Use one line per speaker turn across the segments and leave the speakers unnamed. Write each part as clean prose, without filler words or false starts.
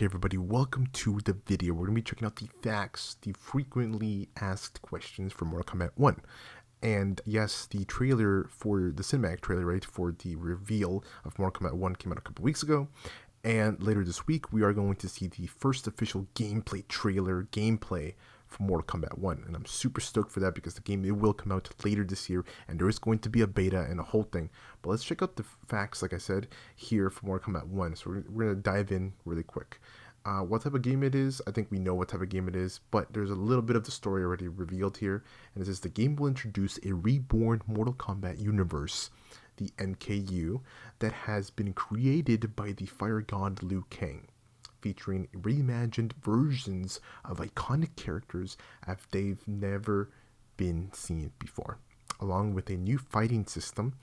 Hey everybody, welcome to the video. We're going to be checking out the facts, the frequently asked questions for Mortal Kombat 1. And yes, the trailer for the cinematic trailer, right, for the reveal of Mortal Kombat 1 came out a couple weeks ago. And later this week, we are going to see the first official gameplay for Mortal Kombat 1. And I'm super stoked for that because the game, it will come out later this year. And there is going to be a beta and a whole thing. But let's check out the facts, like I said, here for Mortal Kombat 1. So we're going to dive in really quick. What type of game it is, I think we know what type of game it is, but there's a little bit of the story already revealed here. And it says the game will introduce a reborn Mortal Kombat universe, the MKU, that has been created by the fire god Liu Kang, featuring reimagined versions of iconic characters as they've never been seen before, along with a new fighting system,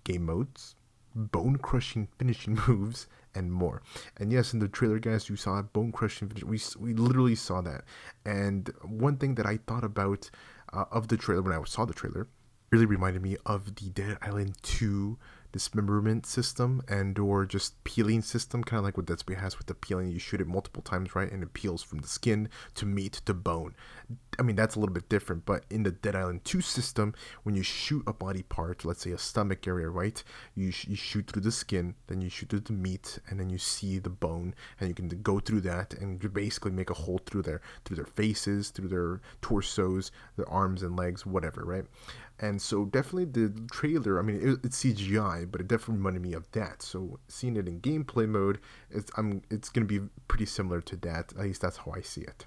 game modes, bone-crushing finishing moves, and more. And yes, in the trailer, guys, you saw bone-crushing finish. We literally saw that. And one thing that I thought about of the trailer when I saw the trailer really reminded me of the Dead Island 2 dismemberment system and or just peeling system, kind of like what Dead Space has with the peeling. You shoot it multiple times, right, and it peels from the skin to meat to bone. I mean, that's a little bit different, but in the Dead Island 2 system, when you shoot a body part, let's say a stomach area, right, you shoot through the skin, then you shoot through the meat, and then you see the bone, and you can go through that and you basically make a hole through their faces, through their torsos, their arms and legs, whatever, right? And so definitely the trailer, I mean, it's CGI, but it definitely reminded me of that. So seeing it in gameplay mode, it's going to be pretty similar to that. At least that's how I see it.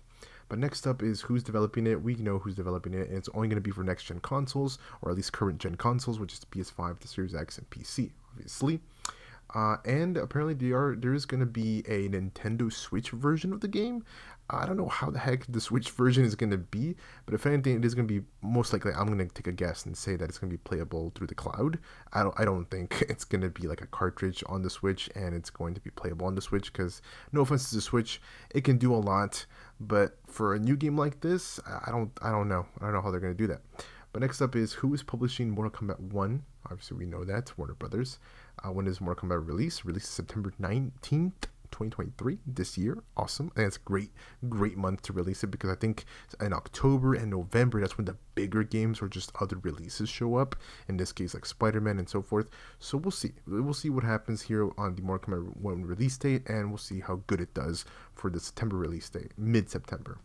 But next up is who's developing it. We know who's developing it, and it's only going to be for next-gen consoles, or at least current-gen consoles, which is the PS5, the Series X, and PC, obviously. And apparently there is going to be a Nintendo Switch version of the game. I don't know how the heck the Switch version is going to be, but if anything, it is going to be most likely, I'm going to take a guess and say that it's going to be playable through the cloud. I don't think it's going to be like a cartridge on the Switch and it's going to be playable on the Switch, because no offense to the Switch, it can do a lot, but for a new game like this, I don't know. I don't know how they're going to do that. But next up is who is publishing Mortal Kombat 1. Obviously, we know that, Warner Brothers. When is Mortal Kombat release? Released September 19th, 2023, this year. Awesome. And it's a great month to release it, because I think in October and November, that's when the bigger games or just other releases show up. In this case, like Spider-Man and so forth. So we'll see. We'll see what happens here on the Mortal Kombat 1 release date, and we'll see how good it does for the September release date, mid-September.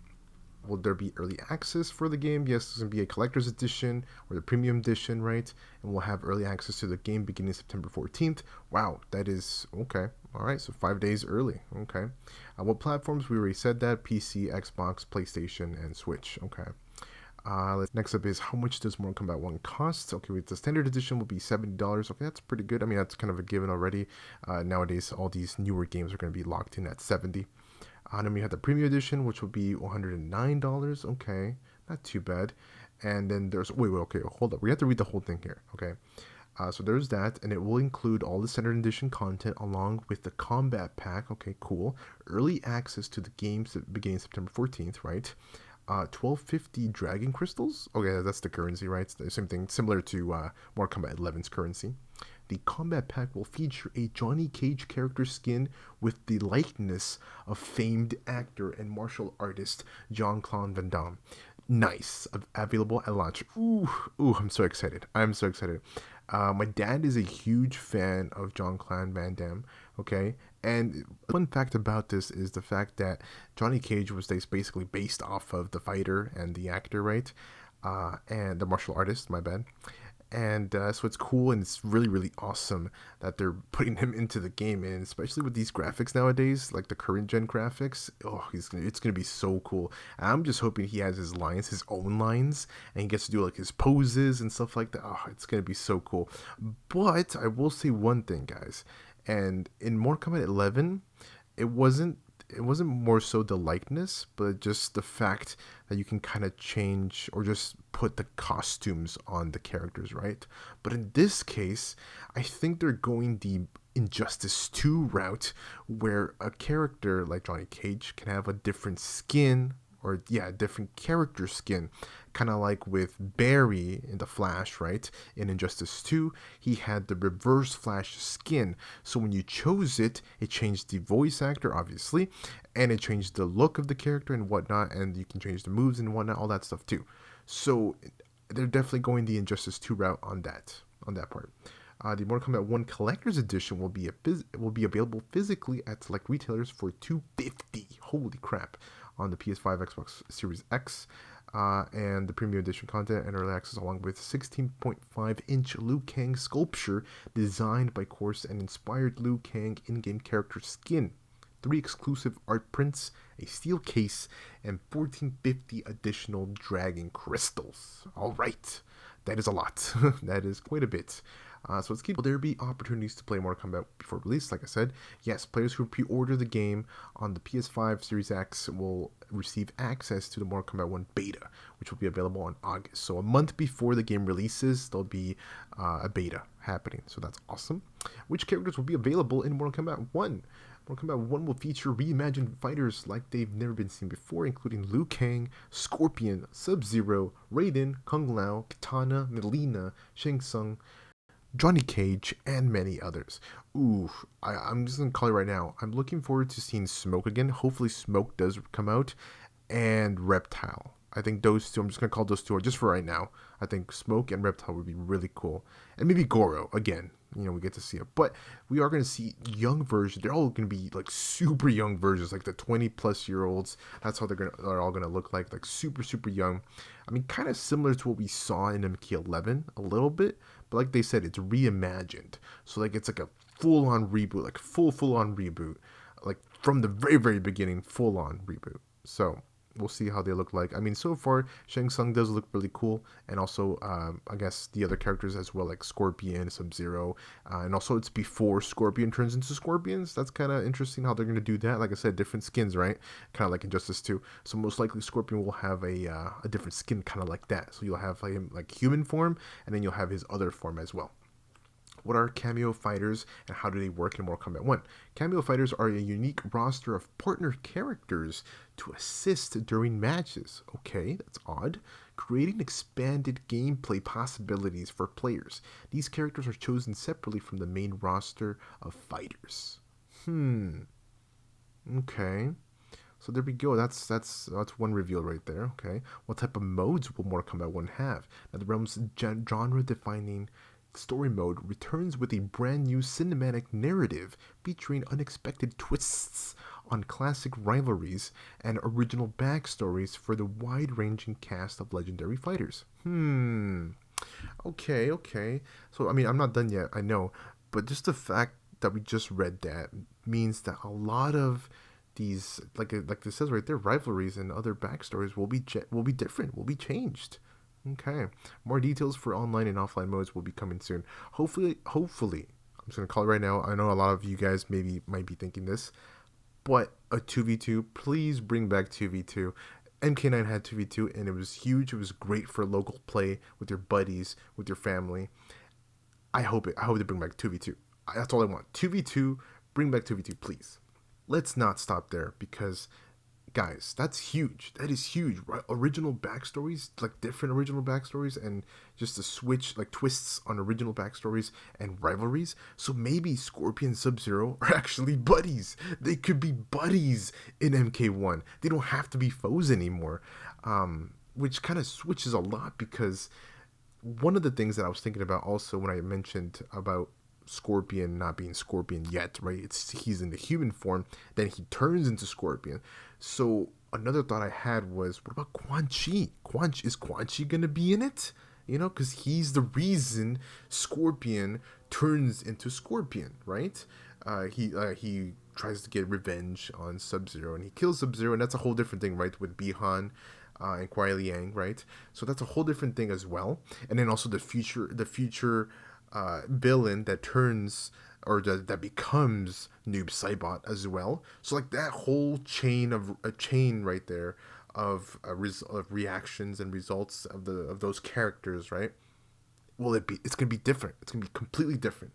Will there be early access for the game? Yes, there's going to be a collector's edition or the premium edition, right? And we'll have early access to the game beginning September 14th. Wow, that is okay. All right, so 5 days early. Okay. What platforms? We already said that. PC, Xbox, PlayStation, and Switch. Okay. Next up is how much does Mortal Kombat 1 cost? Okay, with the standard edition will be $70. Okay, that's pretty good. I mean, that's kind of a given already. Nowadays, all these newer games are going to be locked in at $70. Then we have the premium edition, which will be $109. Okay, not too bad. And then there's okay, hold up. We have to read the whole thing here. Okay, so there's that, and it will include all the standard edition content along with the combat pack. Okay, cool. Early access to the games beginning September 14th, right? 1250 dragon crystals. Okay, that's the currency, right? It's the same thing, similar to Mortal Kombat 11's currency. The combat pack will feature a Johnny Cage character skin with the likeness of famed actor and martial artist Jean-Claude Van Damme. Nice. Available at launch. Ooh, I'm so excited. I'm so excited. My dad is a huge fan of Jean-Claude Van Damme, okay? And one fact about this is the fact that Johnny Cage was basically based off of the fighter and the actor, right? And the martial artist, my bad. And so it's cool, and it's really awesome that they're putting him into the game, and especially with these graphics nowadays, like the current gen graphics. Oh, it's gonna be so cool. And I'm just hoping he has his lines, his own lines, and he gets to do like his poses and stuff like that. Oh, it's gonna be so cool. But I will say one thing, guys, and in Mortal Kombat 11, it wasn't more so the likeness, but just the fact that you can kind of change or just put the costumes on the characters, right? But in this case, I think they're going the Injustice 2 route, where a character like Johnny Cage can have a different skin or yeah, different character skin, kind of like with Barry in the Flash, right? In Injustice 2, he had the Reverse Flash skin. So when you chose it, it changed the voice actor, obviously, and it changed the look of the character and whatnot, and you can change the moves and whatnot, all that stuff too. So they're definitely going the Injustice 2 route on that part. The Mortal Kombat 1 Collector's Edition will be available physically at select retailers for $250. Holy crap! On the PS5, Xbox Series X, and the premium edition content and early access, along with 16.5-inch Liu Kang sculpture designed by Course and inspired Liu Kang in-game character skin. 3 exclusive art prints, a steel case, and 1450 additional dragon crystals. All right, that is a lot. That is quite a bit. So let's keep. Will there be opportunities to play Mortal Kombat before release? Like I said, yes, players who pre-order the game on the PS5 Series X will receive access to the Mortal Kombat 1 beta, which will be available in August. So a month before the game releases, there'll be a beta happening. So that's awesome. Which characters will be available in Mortal Kombat 1? Mortal Kombat 1 will feature reimagined fighters like they've never been seen before, including Liu Kang, Scorpion, Sub-Zero, Raiden, Kung Lao, Kitana, Mileena, Shang Tsung, Johnny Cage, and many others. Ooh, I'm just gonna call it right now. I'm looking forward to seeing Smoke again. Hopefully Smoke does come out, and Reptile. I think those two, I'm just gonna call those two just for right now. I think Smoke and Reptile would be really cool. And maybe Goro again. You know, we get to see it. But we are going to see young versions. They're all going to be like super young versions, like the 20-plus-year-olds. That's how they're all going to look like super, super young. I mean, kind of similar to what we saw in MK11 a little bit. But like they said, it's reimagined. So like it's like a full-on reboot, like full-on reboot. Like from the very, very beginning, full-on reboot. So we'll see how they look like. I mean, so far, Shang Tsung does look really cool. And also, I guess, the other characters as well, like Scorpion, Sub-Zero. And also, it's before Scorpion turns into Scorpions. That's kind of interesting how they're going to do that. Like I said, different skins, right? Kind of like Injustice 2. So most likely, Scorpion will have a different skin kind of like that. So you'll have him like human form, and then you'll have his other form as well. What are cameo fighters and how do they work in Mortal Kombat 1? Cameo fighters are a unique roster of partner characters to assist during matches. Okay, that's odd. Creating expanded gameplay possibilities for players. These characters are chosen separately from the main roster of fighters. Okay. So there we go. That's one reveal right there. Okay. What type of modes will Mortal Kombat 1 have? Now, the realm's genre-defining story mode returns with a brand new cinematic narrative featuring unexpected twists on classic rivalries and original backstories for the wide-ranging cast of legendary fighters. Okay. So, I mean, I'm not done yet, I know, but just the fact that we just read that means that a lot of these, like this says right there, rivalries and other backstories will be different, will be changed. Okay. More details for online and offline modes will be coming soon. Hopefully, I'm just going to call it right now. I know a lot of you guys might be thinking this, but a 2v2, please bring back 2v2. MK9 had 2v2 and it was huge. It was great for local play with your buddies, with your family. I hope they bring back 2v2. That's all I want. 2v2, bring back 2v2, please. Let's not stop there because guys, that's huge. That is huge, right? Original backstories, like different original backstories, and just the switch, like twists on original backstories and rivalries. So maybe Scorpion and Sub-Zero are actually buddies. They could be buddies in MK1. They don't have to be foes anymore, which kind of switches a lot because one of the things that I was thinking about also when I mentioned about Scorpion not being Scorpion yet, right? He's in the human form, then he turns into Scorpion. So another thought I had was, what about Quan Chi? Is Quan Chi gonna be in it? You know, because he's the reason Scorpion turns into Scorpion, right? He tries to get revenge on Sub-Zero and he kills Sub-Zero, and that's a whole different thing, right? With Bihan and Kuai Liang, right? So that's a whole different thing as well. And then also the future villain that turns or that becomes Noob Saibot as well. So like that whole chain right there of reactions and results of those characters, right? It's gonna be different. It's gonna be completely different,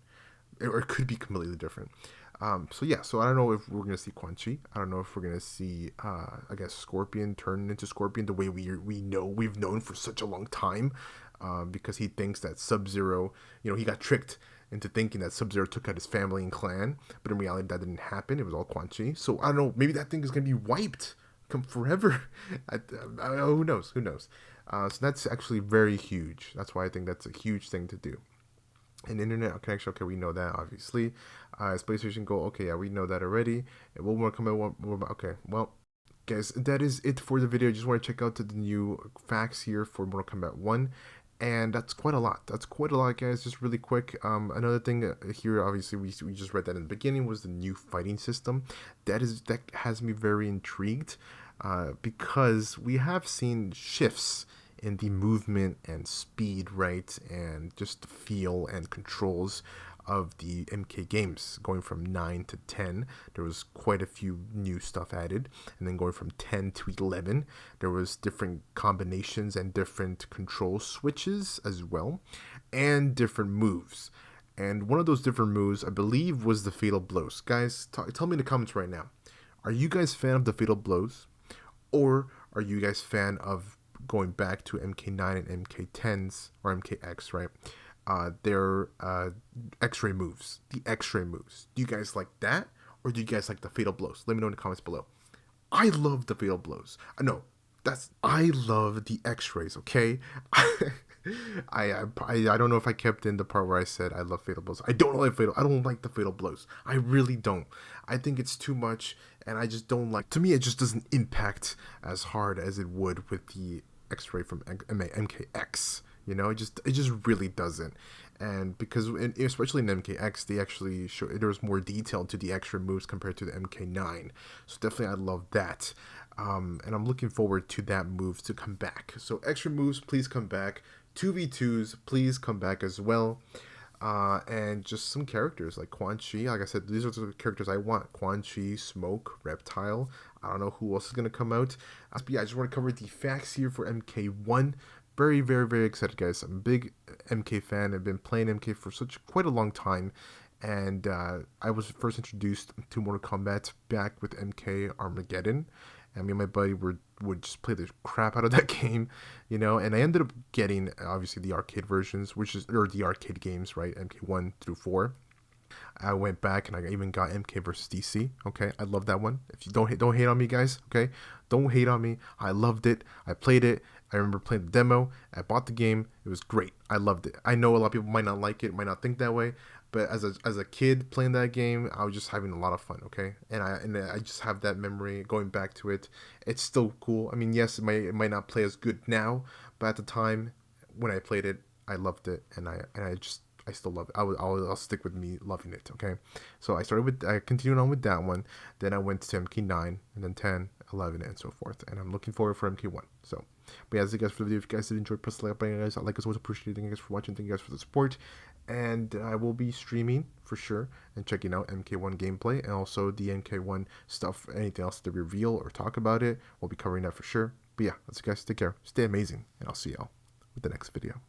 or it could be completely different. So yeah, so I don't know if we're gonna see Quan Chi. I don't know if we're gonna see, I guess, Scorpion turn into Scorpion the way we've known for such a long time, because he thinks that Sub-Zero, he got tricked into thinking that Sub-Zero took out his family and clan, but in reality that didn't happen. It was all Quan Chi. So I don't know. Maybe that thing is gonna be wiped come forever. Who knows? Who knows? So that's actually very huge. That's why I think that's a huge thing to do. An internet connection, okay, we know that obviously. Space station goal, okay, yeah, we know that already. And one more comment, okay, well, guys, that is it for the video. I just want to check out the new facts here for Mortal Kombat 1. And that's quite a lot. That's quite a lot, guys. Just really quick. Another thing here, obviously, we just read that in the beginning, was the new fighting system. That has me very intrigued, because we have seen shifts in the movement and speed, right, and just the feel and controls of the MK games. Going from 9 to 10, there was quite a few new stuff added, and then going from 10 to 11, there was different combinations and different control switches as well, and different moves. And one of those different moves, I believe, was the Fatal Blows. Guys, tell me in the comments right now, are you guys fan of the Fatal Blows, or are you guys fan of going back to MK9 and MK10s, or MKX, right? Their X-ray moves, the X-ray moves. Do you guys like that, or do you guys like the Fatal Blows? Let me know in the comments below. I love the Fatal Blows. I love the X-rays. Okay, I don't know if I kept in the part where I said I love Fatal Blows. I don't like the Fatal Blows. I really don't. I think it's too much, and I just don't like. To me, it just doesn't impact as hard as it would with the X-ray from MKX. It just really doesn't. And because, especially in MKX, they actually show there was more detail to the extra moves compared to the MK9. So definitely, I love that. And I'm looking forward to that move to come back. So extra moves, please come back. 2v2s, please come back as well. And just some characters like Quan Chi. Like I said, these are the characters I want. Quan Chi, Smoke, Reptile. I don't know who else is going to come out. But yeah, I just want to cover the facts here for MK1. Very, very, very excited, guys. I'm a big MK fan. I've been playing MK for quite a long time. And I was first introduced to Mortal Kombat back with MK Armageddon. And me and my buddy would just play the crap out of that game, and I ended up getting, obviously, the arcade versions, or the arcade games, right, MK1 through 4. I went back and I even got MK versus DC. Okay, I love that one. If you don't hate on me, guys. Okay, don't hate on me. I loved it. I played it. I remember playing the demo. I bought the game. It was great. I loved it. I know a lot of people might not like it, might not think that way, but as a kid playing that game, I was just having a lot of fun. Okay, and I just have that memory going back to it. It's still cool. I mean, yes, it might not play as good now, but at the time when I played it, I loved it, and I still love it. I'll stick with me loving it. Okay, so I continued on with that one. Then I went to MK9, and then 10, 11, and so forth. And I'm looking forward for MK1. So, but yeah, that's it, guys, for the video. If you guys did enjoy, press the like button, guys. I like us always appreciate it. Thank you guys for watching. Thank you guys for the support. And I will be streaming for sure and checking out MK1 gameplay and also the MK1 stuff. Anything else to reveal or talk about it, we'll be covering that for sure. But yeah, that's it, guys. Take care. Stay amazing, and I'll see y'all with the next video.